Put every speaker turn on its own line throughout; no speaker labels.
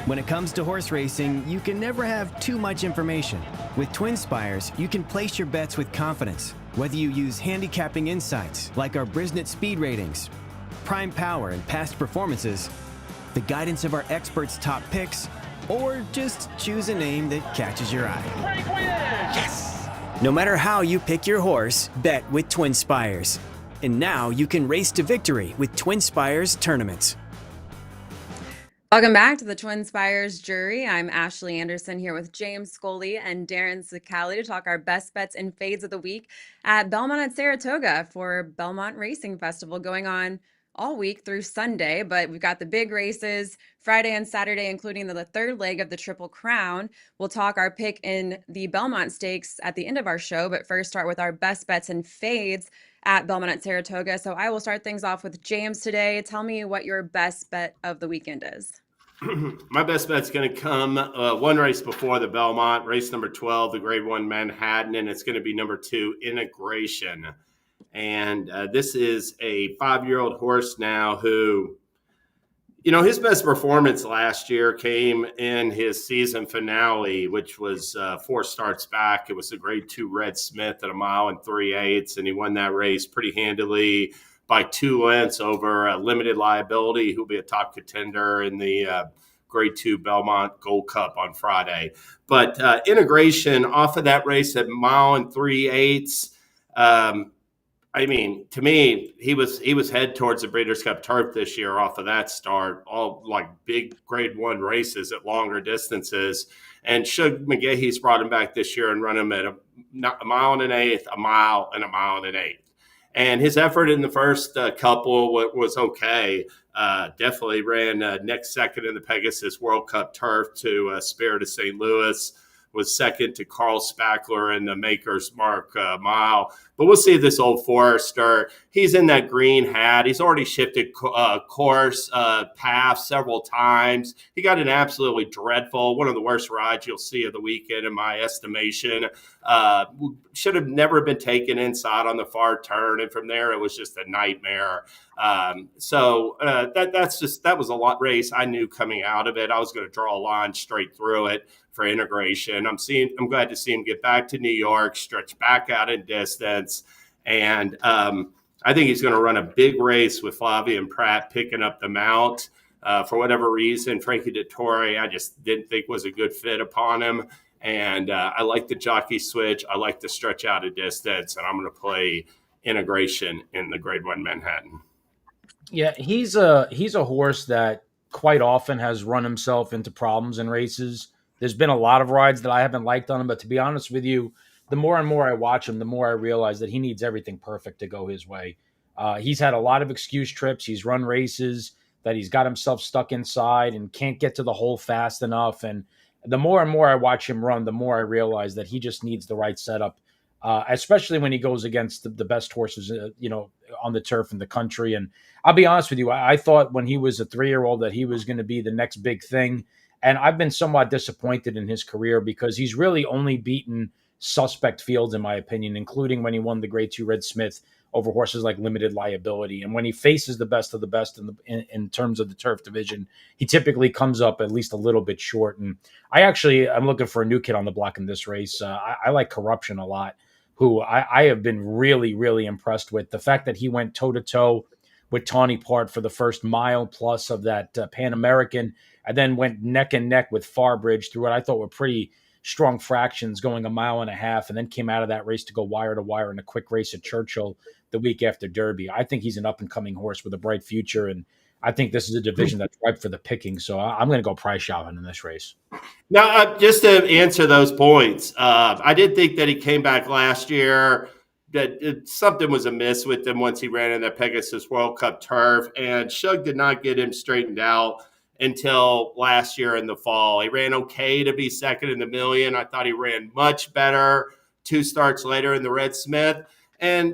When it comes to horse racing, you can never have too much information. With TwinSpires, you can place your bets with confidence, whether you use handicapping insights like our Brisnet speed ratings, prime power and past performances, the guidance of our experts' top picks, or just choose a name that catches your eye. Yes! No matter how you pick your horse, bet with TwinSpires. And now you can race to victory with TwinSpires tournaments.
Welcome back to the TwinSpires Jury. I'm Ashley Anderson here with James Scully and Darin Zoccali to talk our best bets and fades of the week at Belmont at Saratoga for Belmont Racing Festival going on all week through Sunday. But we've got the big races Friday and Saturday, including the third leg of the Triple Crown. We'll talk our pick in the Belmont Stakes at the end of our show, but first start with our best bets and fades at Belmont at Saratoga. So I will start things off with James today. Tell me what your best bet of the weekend is.
My best bet's going to come one race before the Belmont, race number 12, the Grade 1 Manhattan, and it's going to be number 2, Integration. And this is a 5-year-old horse now who, you know, his best performance last year came in his season finale, which was 4 starts back. It was a Grade 2 Red Smith at 1 mile 3/8, and he won that race pretty handily by 2 lengths over Limited Liability, who'll be a top contender in the Grade 2 Belmont Gold Cup on Friday. But Integration off of that race at 1 mile 3/8. I mean, to me, he was head towards the Breeders' Cup Turf this year off of that start, all like big Grade 1 races at longer distances. And Shug McGahee's brought him back this year and run him at 1 mile 1/8, 1 mile, and 1 mile 1/8. And his effort in the first couple was okay. Definitely ran next second in the Pegasus World Cup Turf to Spirit of St. Louis, was second to Carl Spackler in the Maker's Mark Mile. But we'll see this old Forester. He's in that green hat. He's already shifted course path several times. He got an absolutely dreadful, one of the worst rides you'll see of the weekend in my estimation. Should have never been taken inside on the far turn, and from there it was just a nightmare. That was a lot race I knew coming out of it. I was going to draw a line straight through it for Integration. I'm glad to see him get back to New York, stretch back out in distance, and I think he's going to run a big race with Flavien Prat picking up the mount. For whatever reason, Frankie Dettori, I just didn't think was a good fit upon him. And I like the jockey switch. I like the stretch out of distance, and I'm going to play Integration in the Grade 1 Manhattan.
Yeah, he's a horse that quite often has run himself into problems in races. There's been a lot of rides that I haven't liked on him, but to be honest with you, the more and more I watch him, the more I realize that he needs everything perfect to go his way. He's had a lot of excuse trips. He's run races that he's got himself stuck inside and can't get to the hole fast enough. And the more and more I watch him run, the more I realize that he just needs the right setup, especially when he goes against the best horses, on the turf in the country. And I'll be honest with you, I thought when he was a 3-year-old that he was going to be the next big thing. And I've been somewhat disappointed in his career because he's really only beaten suspect fields, in my opinion, including when he won the Grade 2 Red Smith over horses like Limited Liability. And when he faces the best of the best in terms of the turf division, he typically comes up at least a little bit short. And I'm looking for a new kid on the block in this race. I like Corruption a lot, who I have been really, really impressed with. The fact that he went toe-to-toe with Tawny Part for the first mile plus of that Pan American, and then went neck and neck with Farbridge through what I thought were pretty strong fractions, going 1.5 miles, and then came out of that race to go wire to wire in a quick race at Churchill the week after Derby. I think he's an up-and-coming horse with a bright future, and I think this is a division that's ripe for the picking. So I'm going to go Price Chauvin in this race.
Now, just to answer those points, I did think that he came back last year, that something was amiss with him once he ran in that Pegasus World Cup Turf, and Shug did not get him straightened out until last year in the fall. He ran okay to be second in the Million. I thought he ran much better 2 starts later in the Red Smith. And,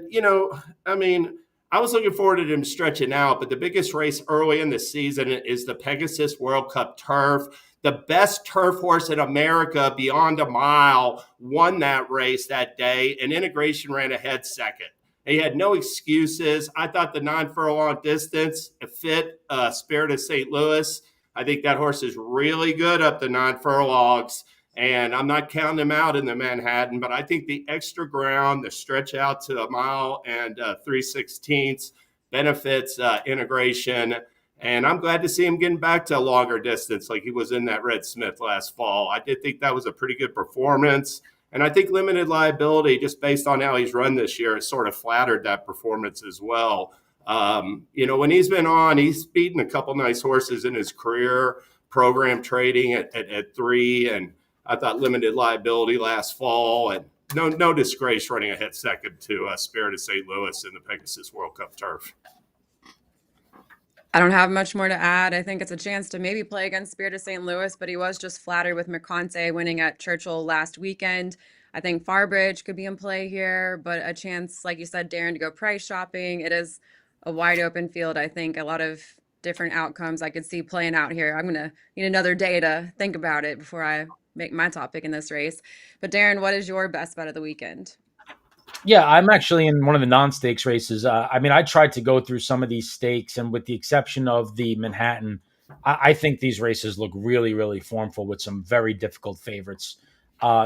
I was looking forward to him stretching out, but the biggest race early in the season is the Pegasus World Cup Turf. The best turf horse in America beyond 1 mile won that race that day, and Integration ran ahead second. He had no excuses. I thought the 9 furlong distance fit Spirit of St. Louis. I think that horse is really good up the 9 furlongs. And I'm not counting him out in the Manhattan, but I think the extra ground, the stretch out to a mile and 3/16 benefits integration. And I'm glad to see him getting back to a longer distance like he was in that Red Smith last fall. I did think that was a pretty good performance. And I think limited liability, just based on how he's run this year, has sort of flattered that performance as well. When he's been on, he's beaten a couple nice horses in his career, program trading at 3. And I thought limited liability last fall, and no disgrace running a hit second to Spirit of St. Louis in the Pegasus World Cup turf.
I don't have much more to add. I think it's a chance to maybe play against Spirit of St. Louis, but he was just flattered with McConaughey winning at Churchill last weekend. I think Farbridge could be in play here, but a chance, like you said, Darin, to go price shopping. It is a wide open field. I think a lot of different outcomes I could see playing out here. I'm going to need another day to think about it before I make my top pick in this race. But Darin, what is your best bet of the weekend?
Yeah, I'm actually in one of the non-stakes races. I tried to go through some of these stakes, and with the exception of the Manhattan, I think these races look really, really formful with some very difficult favorites.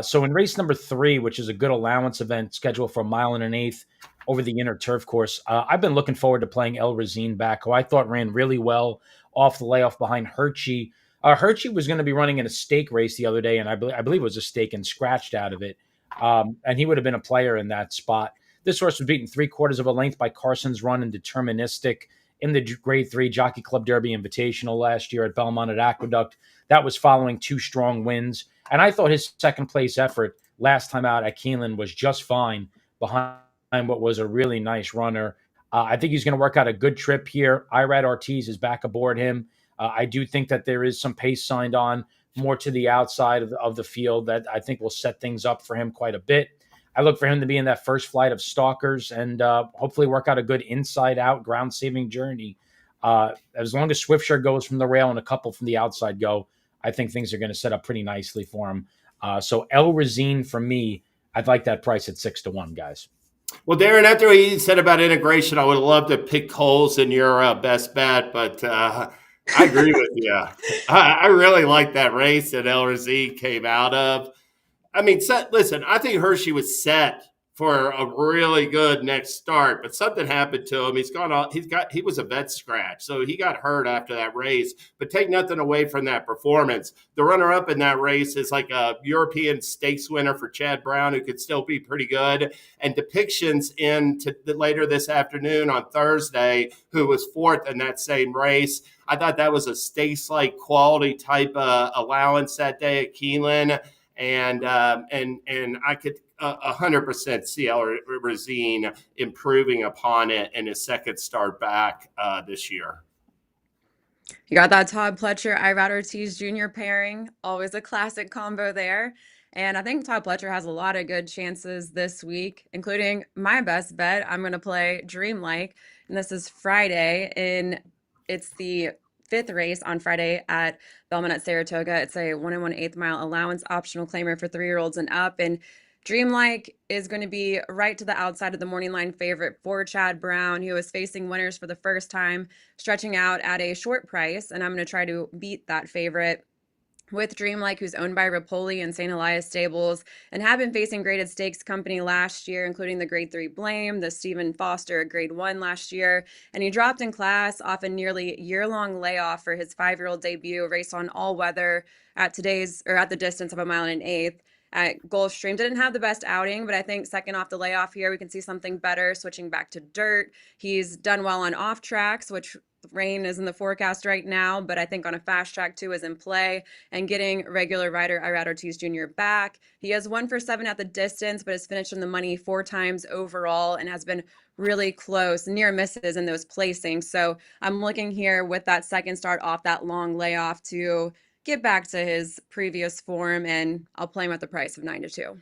So in race number 3, which is a good allowance event scheduled for 1 1/8 over the inner turf course, I've been looking forward to playing El Razine back, who I thought ran really well off the layoff behind Hershey. Hershey was going to be running in a stake race the other day, and I believe it was a stake and scratched out of it. And he would have been a player in that spot. This horse was beaten 3/4 of a length by Carson's Run and Deterministic in the Grade 3 Jockey Club Derby Invitational last year at Belmont at Aqueduct. That was following 2 strong wins. And I thought his second place effort last time out at Keeneland was just fine behind what was a really nice runner. I think he's going to work out a good trip here. Irad Ortiz is back aboard him. I do think that there is some pace signed on more to the outside of the field that I think will set things up for him quite a bit. I look for him to be in that first flight of stalkers and hopefully work out a good inside-out ground-saving journey. As long as Swiftsure goes from the rail and a couple from the outside go, I think things are going to set up pretty nicely for him. So El Razine, for me, I'd like that price at 6-1, guys.
Well, Darin, after what you said about integration, I would love to pick holes in your best bet, but I agree with you. I really like that race that El Razine came out of. I mean, listen, I think Hershey was set for a really good next start, but something happened to him. He was a vet scratch, so he got hurt after that race. But take nothing away from that performance. The runner-up in that race is like a European stakes winner for Chad Brown, who could still be pretty good. And Depictions later this afternoon on Thursday, who was 4th in that same race. I thought that was a stakes-like quality type allowance that day at Keeneland. And I could 100% see El Razine improving upon it in his second start back this year.
You got that Todd Pletcher, Irad Ortiz Jr. pairing. Always a classic combo there. And I think Todd Pletcher has a lot of good chances this week, including my best bet. I'm going to play Dreamlike, and this is Friday. It's the 5th race on Friday at Belmont at Saratoga. It's a 1 1/8 mile allowance optional claimer for 3-year-olds and up. And Dreamlike is going to be right to the outside of the morning line favorite for Chad Brown, who is facing winners for the first time, stretching out at a short price. And I'm going to try to beat that favorite with Dreamlike, who's owned by Rapoli and St. Elias Stables, and have been facing graded stakes company last year, including the Grade 3 Blame, the Stephen Foster Grade 1 last year. And he dropped in class off a nearly year-long layoff for his 5-year-old debut, race on all weather at the distance of 1 1/8 at Gulfstream. Didn't have the best outing, but I think second off the layoff here, we can see something better, switching back to dirt. He's done well on off tracks, which rain is in the forecast right now, but I think on a fast track too is in play, and getting regular rider Irad Ortiz Jr. back. He has 1 for 7 at the distance, but has finished in the money 4 times overall and has been really close, near misses in those placings. So I'm looking here with that second start off that long layoff to get back to his previous form, and I'll play him at the price of 9-2.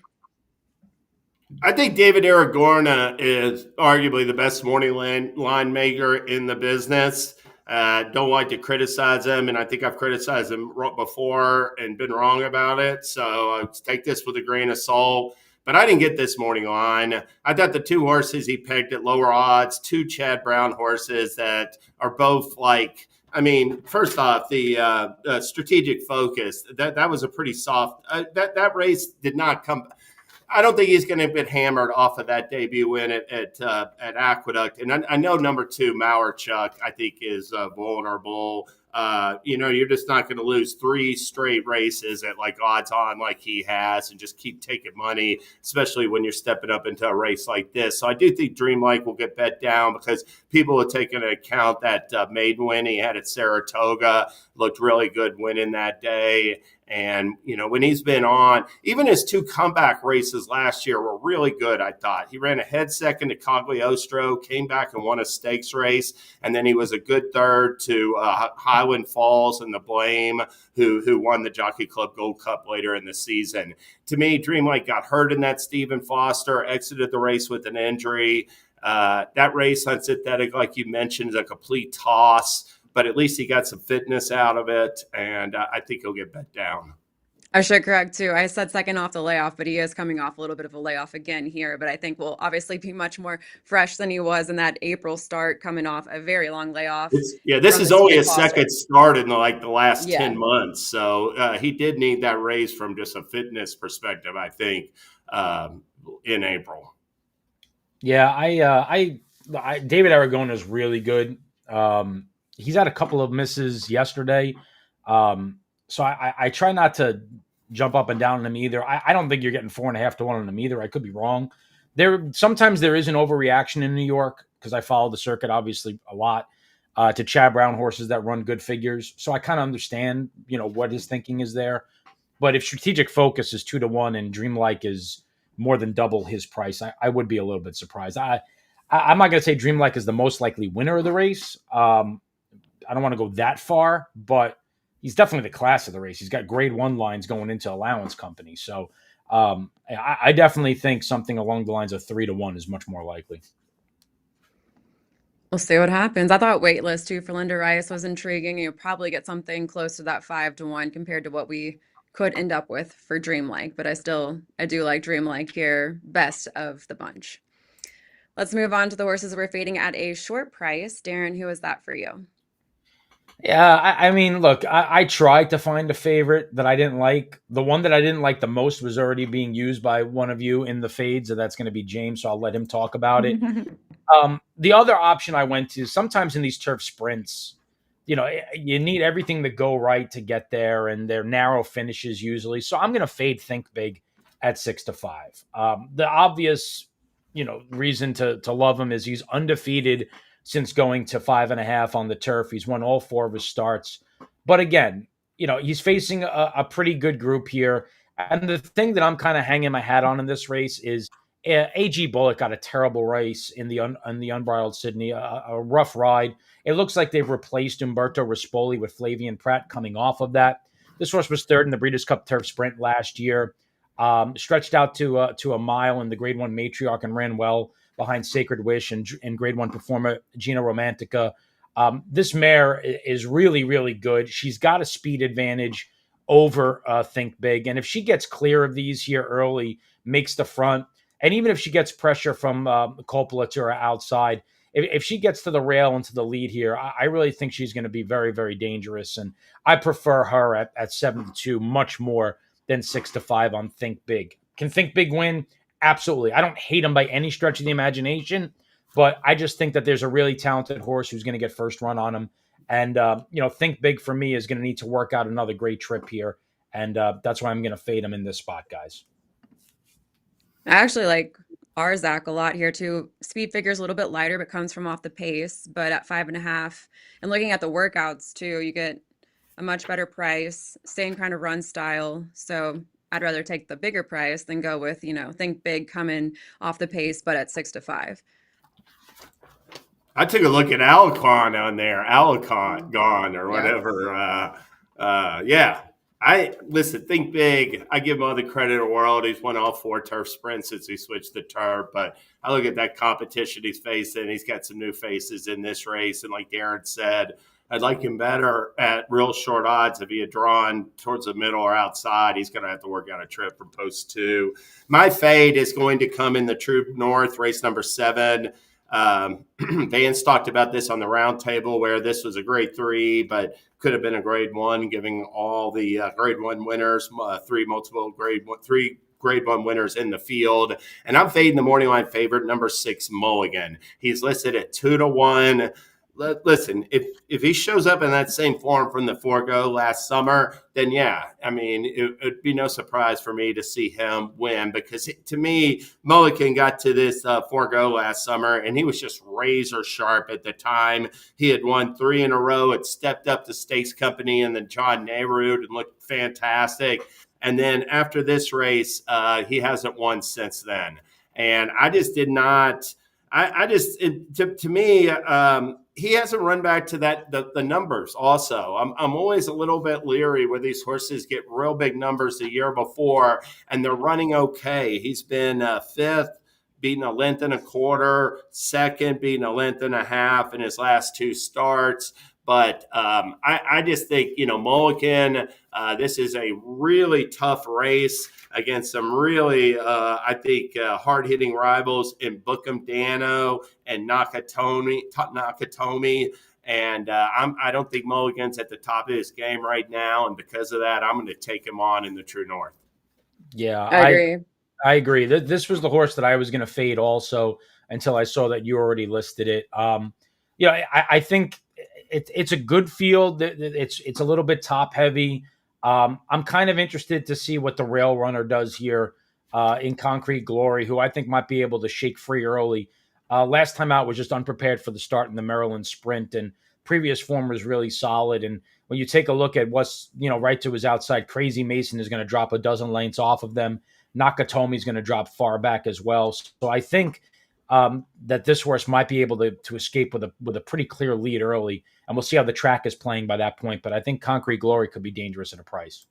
I think David Aragorna is arguably the best morning line maker in the business. Don't like to criticize him, and I think I've criticized him before and been wrong about it. So take this with a grain of salt. But I didn't get this morning line. I thought the 2 horses he pegged at lower odds, 2 Chad Brown horses that are both like I mean, first off, the strategic focus that was a pretty soft. That race did not come. I don't think he's going to get hammered off of that debut win at Aqueduct. And I know number 2, Maurchuk, I think is vulnerable. You're just not going to lose 3 straight races at like odds on like he has and just keep taking money, especially when you're stepping up into a race like this. So I do think Dreamlike will get bet down because people will take into account that maiden win he had at Saratoga, looked really good winning that day. And, when he's been on, even his 2 comeback races last year were really good, I thought. He ran a head second to Cagliostro, came back and won a stakes race, and then he was a good third to Highland Falls and the Blame, who won the Jockey Club Gold Cup later in the season. To me, Dreamlight got hurt in that Stephen Foster, exited the race with an injury. That race on synthetic, like you mentioned, is a complete toss. But at least he got some fitness out of it, and I think he'll get bet down.
I should correct too. I said second off the layoff, but he is coming off a little bit of a layoff again here. But I think will obviously be much more fresh than he was in that April start, coming off a very long layoff.
This is only his second start in the last 10 months. So he did need that raise from just a fitness perspective, I think, in April.
Yeah, I David Aragona is really good. He's had a couple of misses yesterday. So I try not to jump up and down on him either. I don't think you're getting 4.5 to 1 on him either. I could be wrong. Sometimes there is an overreaction in New York because I follow the circuit obviously a lot to Chad Brown horses that run good figures. So I kind of understand, what his thinking is there. But if strategic focus is 2 to 1 and Dreamlike is more than double his price, I would be a little bit surprised. I'm not going to say Dreamlike is the most likely winner of the race. I don't want to go that far, but he's definitely the class of the race. He's got grade 1 lines going into Allowance Company. So I definitely think something along the lines of 3 to 1 is much more likely.
We'll see what happens. I thought Waitlist too for Linda Rice was intriguing. You'll probably get something close to that 5 to 1 compared to what we could end up with for Dreamlike. But I do like Dreamlike here best of the bunch. Let's move on to the horses we're fading at a short price. Darin, who is that for you?
Yeah, I mean, look, I tried to find a favorite that I didn't like. The one that I didn't like the most was already being used by one of you in the fades, so that's going to be James, so I'll let him talk about it. The other option I went to, sometimes in these turf sprints, you need everything to go right to get there, and they're narrow finishes usually. So I'm going to fade Think Big at 6 to 5. The obvious, reason to love him is he's undefeated since going to 5.5 on the turf. He's won all 4 of his starts. But again, he's facing a pretty good group here. And the thing that I'm kind of hanging my hat on in this race is A.G. Bullock got a terrible race in the Unbridled Sydney, a rough ride. It looks like they've replaced Umberto Rispoli with Flavian Pratt coming off of that. This horse was 3rd in the Breeders' Cup Turf Sprint last year, stretched out to a mile in the Grade 1 Matriarch and ran well behind Sacred Wish and Grade 1 performer Gina Romantica. This mare is really, really good. She's got a speed advantage over Think Big. And if she gets clear of these here early, makes the front, and even if she gets pressure from Coppola to her outside, if she gets to the rail and to the lead here, I really think she's going to be very, very dangerous. And I prefer her at 7 to 2 much more than 6 to 5 on Think Big. Can Think Big win? Absolutely. I don't hate him by any stretch of the imagination, but I just think that there's a really talented horse who's going to get first run on him. And, Think Big for me is going to need to work out another great trip here. And that's why I'm going to fade him in this spot, guys.
I actually like our Zach a lot here too. Speed figure's a little bit lighter, but comes from off the pace. But at 5.5, and looking at the workouts too, you get a much better price, same kind of run style. So I'd rather take the bigger price than go with, Think Big coming off the pace, but at 6 to 5.
I took a look at Alicon on there, Alicon gone or whatever. Yeah. Think Big. I give him all the credit in the world. He's won all 4 turf sprints since he switched to turf. But I look at that competition he's facing. He's got some new faces in this race. And like Darin said, I'd like him better at real short odds. If he had drawn towards the middle or outside, he's going to have to work out a trip from post 2. My fade is going to come in the True North, race number 7. Vance talked about this on the round table where this was a grade 3, but could have been a grade 1, giving all the grade 1 winners, three grade 1 winners in the field. And I'm fading the morning line favorite, number 6, Mulligan. He's listed at 2-1. Listen, if he shows up in that same form from the Forgo last summer, then yeah, I mean, it'd be no surprise for me to see him win, because to me, Mulligan got to this Forgo last summer and he was just razor sharp at the time. He had won 3 in a row. It stepped up the stakes company and then John Nehru and looked fantastic. And then after this race, he hasn't won since then. And I just did not. To me, he hasn't run back to the numbers. Also, I'm always a little bit leery where these horses get real big numbers the year before and they're running okay. He's been 5th, beating a length and a quarter, 2nd, beating a length and a half in his last 2 starts. But I just think, Mulligan, this is a really tough race against some really, I think, hard-hitting rivals in Bookham Dano and Nakatomi. And I don't think Mulligan's at the top of his game right now. And because of that, I'm going to take him on in the True North.
Yeah,
I agree.
I agree. This was the horse that I was going to fade also until I saw that you already listed it. I think it's a good field. It's a little bit top heavy. I'm kind of interested to see what the rail runner does here in Concrete Glory, who I think might be able to shake free early. Last time out was just unprepared for the start in the Maryland Sprint, and previous form was really solid. And when you take a look at what's right to his outside, Crazy Mason is going to drop a dozen lengths off of them. Nakatomi is going to drop far back as well. So I think that this horse might be able to escape with a pretty clear lead early, and we'll see how the track is playing by that point. But I think Concrete Glory could be dangerous at a price.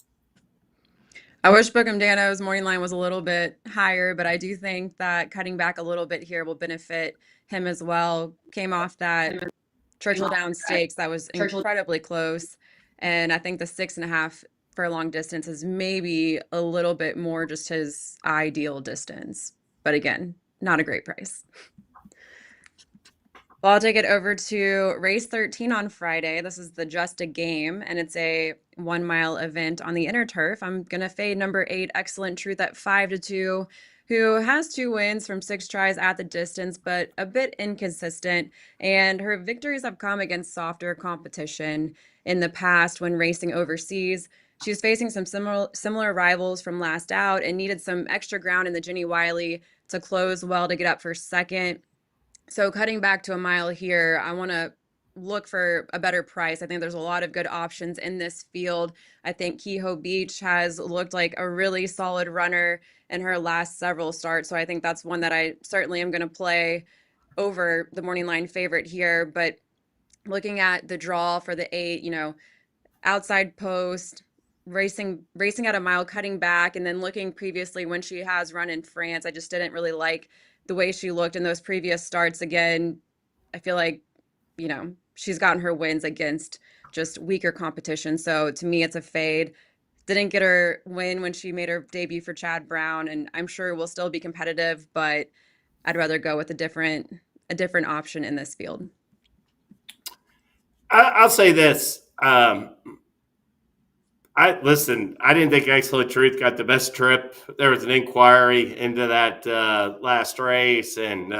I wish Bookham Dano's morning line was a little bit higher, but I do think that cutting back a little bit here will benefit him as well. Came off that Churchill Downs Stakes that was incredibly close, and I think the 6.5 furlong distance is maybe a little bit more just his ideal distance. But again, not a great price. Well, I'll take it over to race 13 on Friday. This is the Just a Game, and it's a 1 mile event on the inner turf. I'm going to fade number 8, Excellent Truth, at 5-2, who has 2 wins from 6 tries at the distance, but a bit inconsistent. And her victories have come against softer competition in the past when racing overseas. She was facing some similar rivals from last out and needed some extra ground in the Ginny Wiley to close well to get up for second. So cutting back to a mile here, I want to look for a better price. I think there's a lot of good options in this field. I think Kehoe Beach has looked like a really solid runner in her last several starts. So I think that's one that I certainly am going to play over the morning line favorite here. But looking at the draw for the 8, outside post, racing at a mile, cutting back, and then looking previously when she has run in France, I just didn't really like the way she looked in those previous starts. Again, I feel like, she's gotten her wins against just weaker competition. So to me, it's a fade. Didn't get her win when she made her debut for Chad Brown, and I'm sure will still be competitive, but I'd rather go with a different option in this field.
I'll say this. I didn't think Excellent Truth got the best trip. There was an inquiry into that last race, and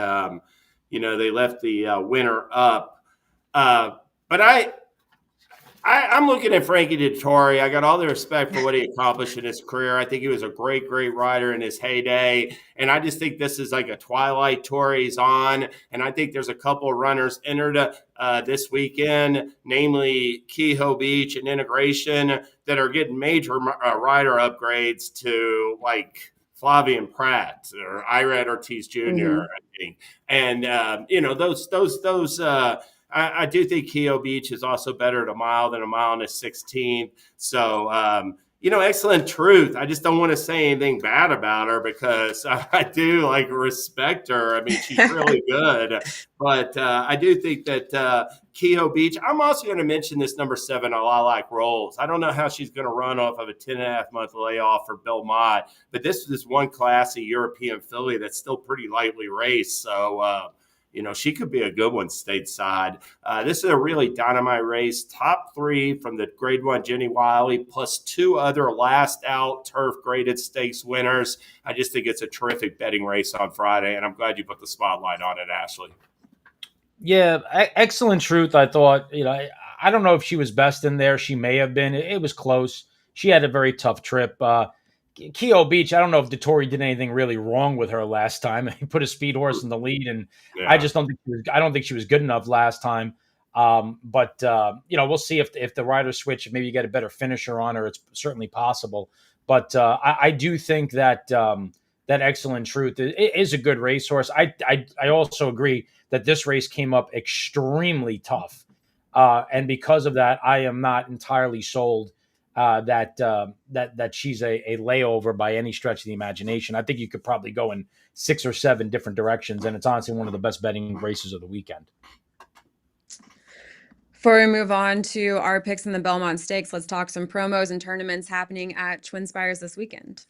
they left the winner up. But I'm looking at Frankie Dettori. I got all the respect for what he accomplished in his career. I think he was a great rider in his heyday. And I just think this is like a twilight tour he's on. And I think there's a couple of runners entered this weekend, namely Kehoe Beach and Integration, that are getting major rider upgrades to like Flavian Pratt or Irad Ortiz Jr.
Mm-hmm.
I think. And, those I do think Kehoe Beach is also better at a mile than a mile and a 16th. So, Excellent Truth. I just don't want to say anything bad about her because I do respect her. I mean, she's really good. But I do think that Kehoe Beach, I'm also going to mention this number 7, A La Like Rolls. I don't know how she's going to run off of a 10.5-month layoff for Belmont, but this is one classy European filly that's still pretty lightly raced. So, she could be a good one stateside. This is a really dynamite race. Top 3 from the Grade 1 Jenny Wiley, plus 2 other last out turf graded stakes winners. I just think it's a terrific betting race on Friday, and I'm glad you put the spotlight on it, Ashley.
Yeah, excellent truth. I thought, I don't know if she was best in there. She may have been. It was close. She had a very tough trip. Keogh Beach, I don't know if Dettori did anything really wrong with her last time. He put a speed horse in the lead, and
Yeah.
I just don't think I don't think she was good enough last time. But we'll see if the riders switch, if maybe you get a better finisher on her. It's certainly possible. But I do think that that excellent truth is a good racehorse. I also agree that this race came up extremely tough, and because of that, I am not entirely sold that she's a layover by any stretch of the imagination. I think you could probably go in 6 or 7 different directions, and it's honestly one of the best betting races of the weekend.
Before we move on to our picks in the Belmont Stakes, let's talk some promos and tournaments happening at TwinSpires this weekend.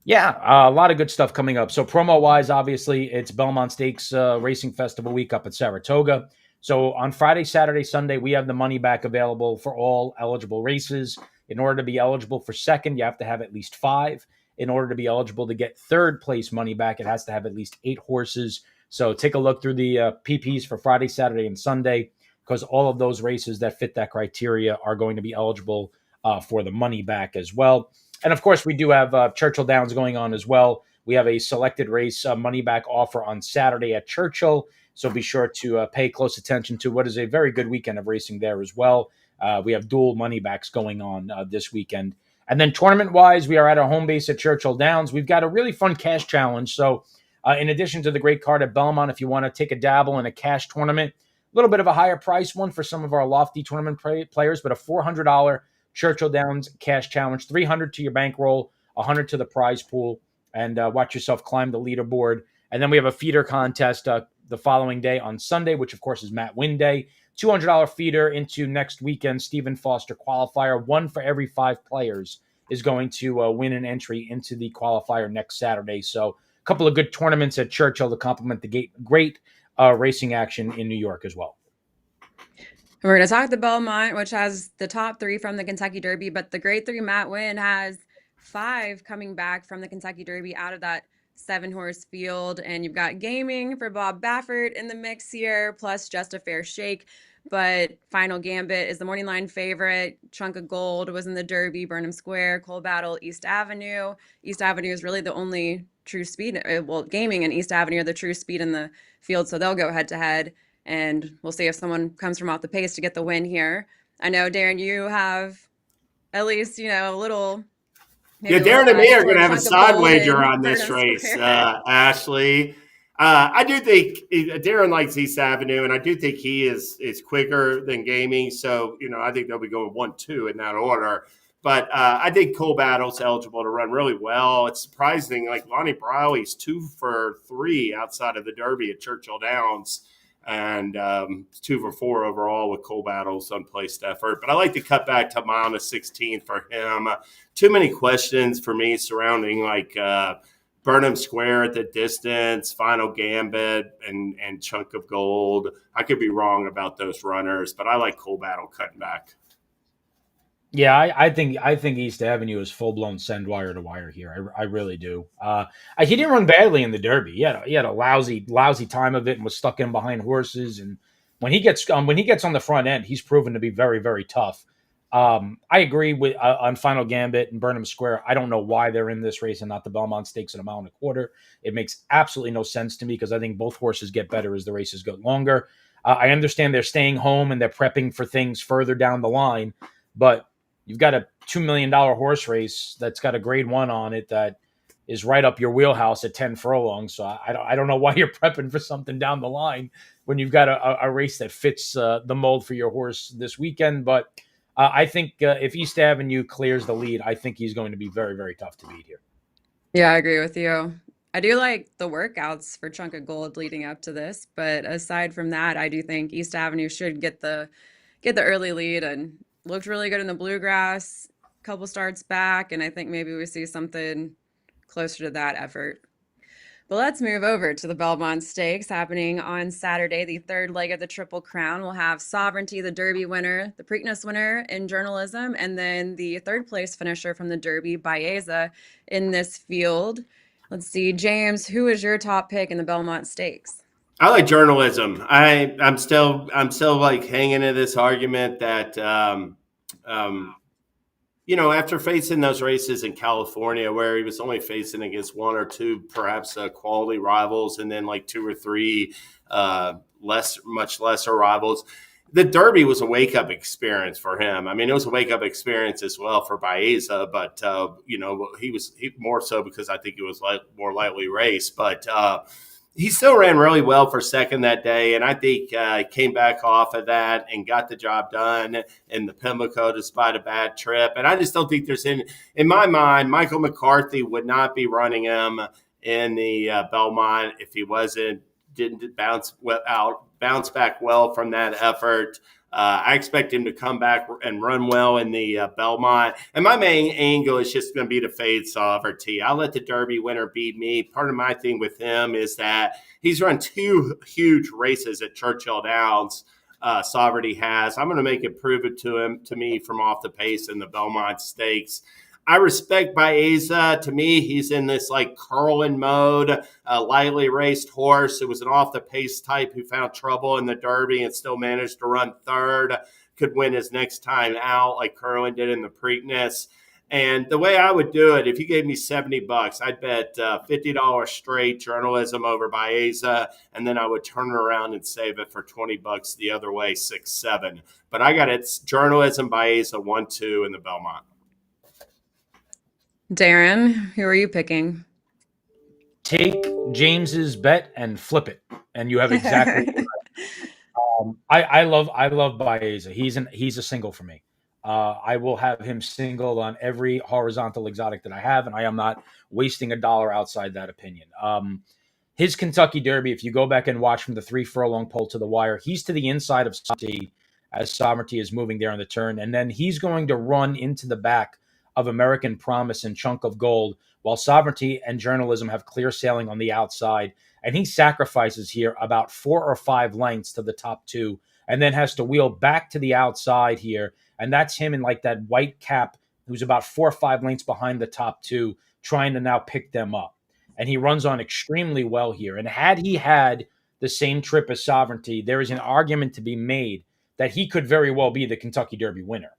Yeah, a lot of good stuff coming up. So promo-wise, obviously, it's Belmont Stakes Racing Festival week up at Saratoga. So on Friday, Saturday, Sunday, we have the money back available for all eligible races. In order to be eligible for second, you have to have at least 5. In order to be eligible to get third place money back, it has to have at least 8 horses. So take a look through the PPs for Friday, Saturday, and Sunday, because all of those races that fit that criteria are going to be eligible for the money back as well. And of course, we do have Churchill Downs going on as well. We have a selected race money back offer on Saturday at Churchill. So be sure to pay close attention to what is a very good weekend of racing there as well. We have dual money backs going on this weekend. And then tournament-wise, we are at our home base at Churchill Downs. We've got a really fun cash challenge. So in addition to the great card at Belmont, if you want to take a dabble in a cash tournament, a little bit of a higher price one for some of our lofty tournament players, but a $400 Churchill Downs cash challenge, $300 to your bankroll, $100 to the prize pool, and watch yourself climb the leaderboard. And then we have a feeder contest the following day on Sunday, which of course is Matt Winn Day. $200 feeder into next weekend Stephen Foster qualifier. 1 for every 5 players is going to win an entry into the qualifier next Saturday. So a couple of good tournaments at Churchill to complement the great racing action in New York as well.
We're going to talk the Belmont, which has the top 3 from the Kentucky Derby, but the Grade 3 Matt Winn has 5 coming back from the Kentucky Derby out of that 7-horse field. And you've got Gaming for Bob Baffert in the mix here, plus Just a Fair Shake. But Final Gambit is the morning line favorite. Chunk of Gold was in the Derby, Burnham Square, Coal Battle, East Avenue. East Avenue is really the only true speed. Well, Gaming and East Avenue are the true speed in the field, so they'll go head to head. And we'll see if someone comes from off the pace to get the win here. I know, Darin, you have at least, a little.
Darren and me are going to have a side wager on this race, Ashley. I do think Darren likes East Avenue, and I do think he is quicker than Gaming. So, I think they'll be going 1-2 in that order. But I think Coal Battle's eligible to run really well. It's surprising, like Lonnie Browley's 2 for 3 outside of the Derby at Churchill Downs. And 2 for 4 overall with Coal Battle's unplaced effort. But I like to cut back to mile and 16 for him. Too many questions for me surrounding Burnham Square at the distance, Final Gambit, and Chunk of Gold. I could be wrong about those runners, but I like Coal Battle cutting back.
Yeah, I think East Avenue is full blown send wire to wire here. I really do. He didn't run badly in the Derby. He had a lousy time of it and was stuck in behind horses. And when he gets on the front end, he's proven to be very, very tough. I agree with on Final Gambit and Burnham Square. I don't know why they're in this race and not the Belmont Stakes at 1.25 miles. It makes absolutely no sense to me because I think both horses get better as the races go longer. I understand they're staying home and they're prepping for things further down the line, but you've got a $2 million horse race that's got a Grade 1 on it that is right up your wheelhouse at 10 furlongs. So I don't know why you're prepping for something down the line when you've got a race that fits the mold for your horse this weekend. But I think if East Avenue clears the lead, I think he's going to be very, very tough to beat here.
Yeah, I agree with you. I do like the workouts for Chunk of Gold leading up to this, but aside from that, I do think East Avenue should get the early lead and looked really good in the Bluegrass, couple starts back, and I think maybe we see something closer to that effort. But let's move over to the Belmont Stakes happening on Saturday, the third leg of the Triple Crown. We'll have Sovereignty, the Derby winner, the Preakness winner in journalism, and then the third place finisher from the Derby, Baeza, in this field. Let's see, James, who is your top pick in the Belmont Stakes?
I like journalism. I'm still like hanging in this argument that after facing those races in California where he was only facing against one or two perhaps quality rivals and then like two or three much lesser rivals, the Derby was a wake-up experience for him. I mean, it was a wake-up experience as well for Baeza, but he more so because I think it was more lightly raced, but he still ran really well for second that day, and I think came back off of that and got the job done in the Pimlico despite a bad trip. And I just don't think there's in my mind, Michael McCarthy would not be running him in the Belmont if he didn't bounce back well from that effort. I expect him to come back and run well in the Belmont. And my main angle is just going to be to fade Sovereignty. I'll let the Derby winner beat me. Part of my thing with him is that he's run two huge races at Churchill Downs. Sovereignty has. I'm going to make it prove it to me from off the pace in the Belmont Stakes. I respect Baeza. To me, he's in this like curling mode, a lightly raced horse. It was an off the pace type who found trouble in the Derby and still managed to run third. Could win his next time out like Curlin did in the Preakness. And the way I would do it, if you gave me $70, I'd bet $50 straight journalism over Baeza, and then I would turn it around and save it for $20 the other way, 6-7. But I got it journalism Baeza 1-2 in the Belmont.
Darin, who are you picking?
Take James's bet and flip it, and you have exactly. I love Baeza. He's a single for me. I will have him singled on every horizontal exotic that I have, and I am not wasting $1 outside that opinion. His Kentucky Derby, if you go back and watch from the 3 furlong pole to the wire, he's to the inside of Sovereignty as Sovereignty is moving there on the turn, and then he's going to run into the back of American Promise and Chunk of Gold, while Sovereignty and Journalism have clear sailing on the outside. And he sacrifices here about 4 or 5 lengths to the top two, and then has to wheel back to the outside here. And that's him in like that white cap, who's about 4 or 5 lengths behind the top two, trying to now pick them up. And he runs on extremely well here. And had he had the same trip as Sovereignty, there is an argument to be made that he could very well be the Kentucky Derby winner.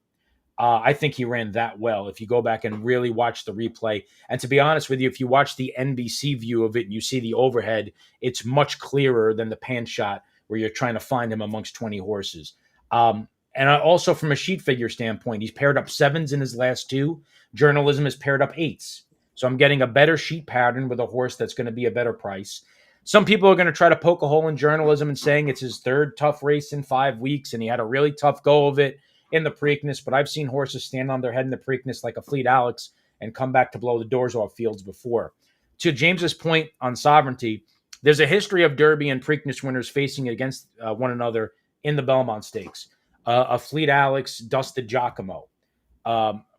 I think he ran that well if you go back and really watch the replay. And to be honest with you, if you watch the NBC view of it and you see the overhead, it's much clearer than the pan shot where you're trying to find him amongst 20 horses. And also from a sheet figure standpoint, he's paired up 7s in his last 2. Journalism has paired up 8s. So I'm getting a better sheet pattern with a horse that's going to be a better price. Some people are going to try to poke a hole in Journalism and saying it's his 3rd tough race in 5 weeks and he had a really tough go of it in the Preakness, but I've seen horses stand on their head in the Preakness like a Fleet Alex and come back to blow the doors off fields before. To James's point on Sovereignty, there's a history of Derby and Preakness winners facing against one another in the Belmont Stakes. A Fleet Alex dusted Giacomo.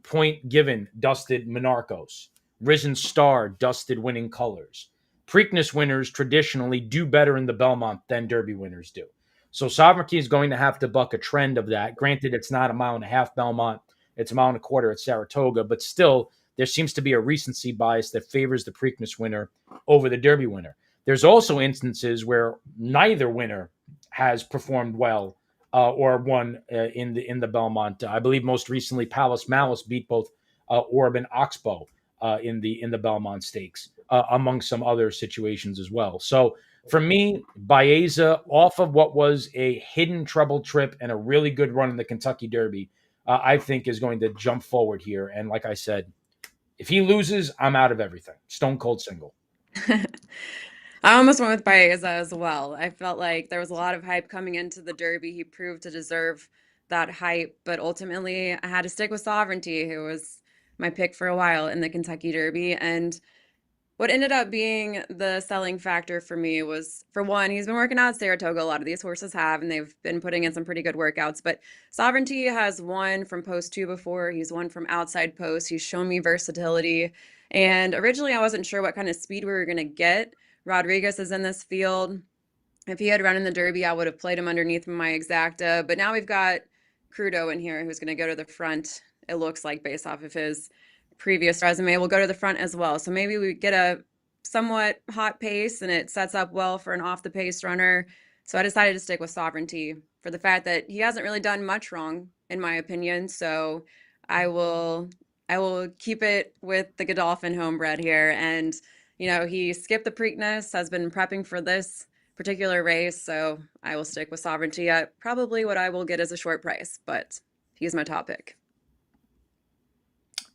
Point Given dusted Monarchos. Risen Star dusted Winning Colors. Preakness winners traditionally do better in the Belmont than Derby winners do. So Sovereignty is going to have to buck a trend of that. Granted, it's not a 1.5 mile Belmont. It's a 1.25 mile at Saratoga. But still, there seems to be a recency bias that favors the Preakness winner over the Derby winner. There's also instances where neither winner has performed well or won in the Belmont. I believe most recently Palace Malice beat both Orb and Oxbow in the Belmont Stakes, among some other situations as well. So for me, Baeza, off of what was a hidden trouble trip and a really good run in the Kentucky Derby, I think is going to jump forward here. And like I said, if he loses, I'm out of everything. Stone cold single.
I almost went with Baeza as well. I felt like there was a lot of hype coming into the Derby. He proved to deserve that hype, but ultimately I had to stick with Sovereignty, who was my pick for a while in the Kentucky Derby. And what ended up being the selling factor for me was, for one, he's been working out at Saratoga. A lot of these horses have, and they've been putting in some pretty good workouts. But Sovereignty has won from post 2 before. He's won from outside post. He's shown me versatility. And originally, I wasn't sure what kind of speed we were going to get Rodriguez is in this field. If he had run in the Derby, I would have played him underneath my exacta. But now we've got Crudo in here who's going to go to the front, it looks like, based off of his previous resume. Will go to the front as well. So maybe we get a somewhat hot pace and it sets up well for an off the pace runner. So I decided to stick with Sovereignty for the fact that he hasn't really done much wrong, in my opinion. So I will keep it with the Godolphin homebred here. And, you know, he skipped the Preakness, has been prepping for this particular race. So I will stick with Sovereignty at probably what I will get as a short price, but he's my top pick.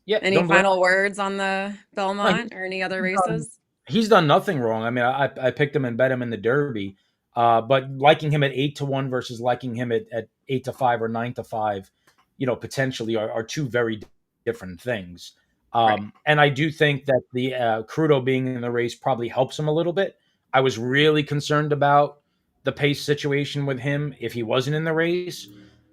Yeah.
Any final words on the Belmont or any other races?
He's done nothing wrong. I mean, I picked him and bet him in the Derby, but liking him at 8-1 versus liking him at 8-5 or 9-5, you know, potentially are two very different things.
Right.
And I do think that the Crudo being in the race probably helps him a little bit. I was really concerned about the pace situation with him if he wasn't in the race.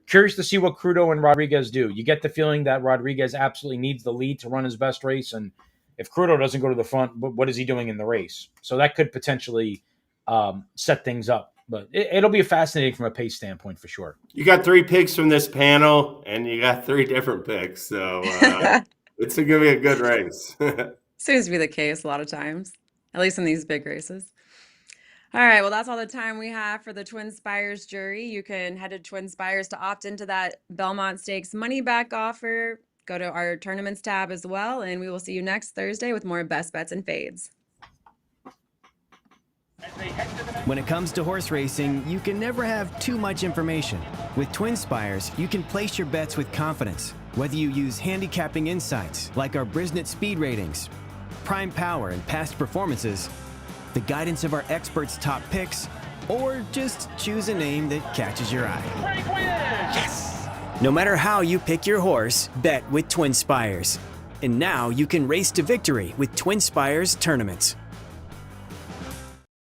Curious to see what Crudo and Rodriguez do. You get the feeling that Rodriguez absolutely needs the lead to run his best race, and if Crudo doesn't go to the front, what is he doing in the race? So that could potentially set things up. But it'll be fascinating from a pace standpoint for sure.
You got 3 picks from this panel, and you got 3 different picks. So it's going to be a good race.
Seems to be the case a lot of times, at least in these big races. All right, well, that's all the time we have for the TwinSpires jury. You can head to TwinSpires to opt into that Belmont Stakes money back offer. Go to our tournaments tab as well, and we will see you next Thursday with more best bets and fades.
When it comes to horse racing, you can never have too much information. With TwinSpires, you can place your bets with confidence, whether you use handicapping insights like our Brisnet speed ratings, prime power and past performances, the guidance of our experts' top picks, or just choose a name that catches your eye. Yes! No matter how you pick your horse, bet with TwinSpires. And now you can race to victory with TwinSpires tournaments.